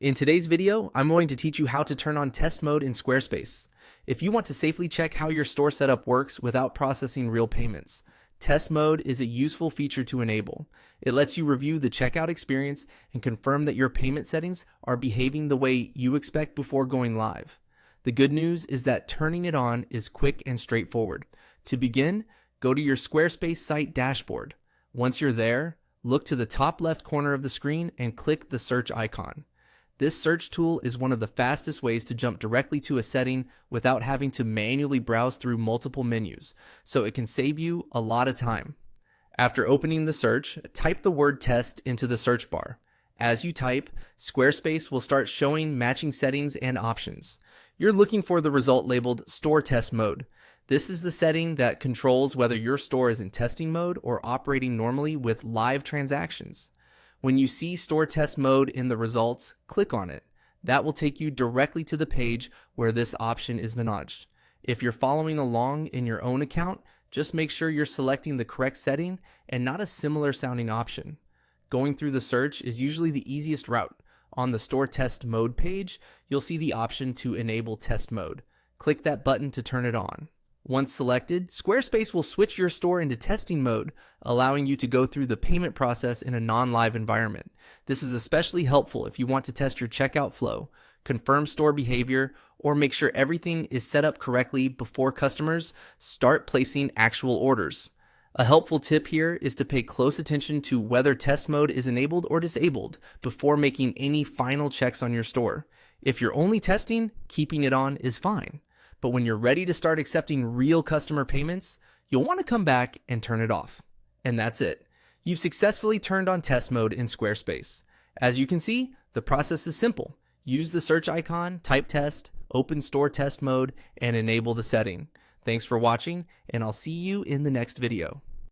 In today's video, I'm going to teach you how to turn on test mode in Squarespace. If you want to safely check how your store setup works without processing real payments, test mode is a useful feature to enable. It lets you review the checkout experience and confirm that your payment settings are behaving the way you expect before going live. The good news is that turning it on is quick and straightforward. To begin, go to your Squarespace site dashboard. Once you're there, look to the top left corner of the screen and click the search icon. This search tool is one of the fastest ways to jump directly to a setting without having to manually browse through multiple menus, so it can save you a lot of time. After opening the search, type the word test into the search bar. As you type, Squarespace will start showing matching settings and options. You're looking for the result labeled Store Test Mode. This is the setting that controls whether your store is in testing mode or operating normally with live transactions. When you see Store Test Mode in the results, click on it. That will take you directly to the page where this option is nudged. If you're following along in your own account, just make sure you're selecting the correct setting and not a similar sounding option. Going through the search is usually the easiest route. On the Store Test Mode page, you'll see the option to enable test mode. Click that button to turn it on. Once selected, Squarespace will switch your store into testing mode, allowing you to go through the payment process in a non-live environment. This is especially helpful if you want to test your checkout flow, confirm store behavior, or make sure everything is set up correctly before customers start placing actual orders. A helpful tip here is to pay close attention to whether test mode is enabled or disabled before making any final checks on your store. If you're only testing, keeping it on is fine. But when you're ready to start accepting real customer payments, you'll want to come back and turn it off. And that's it. You've successfully turned on test mode in Squarespace. As you can see, the process is simple. Use the search icon, type test, open store test mode, and enable the setting. Thanks for watching, and I'll see you in the next video.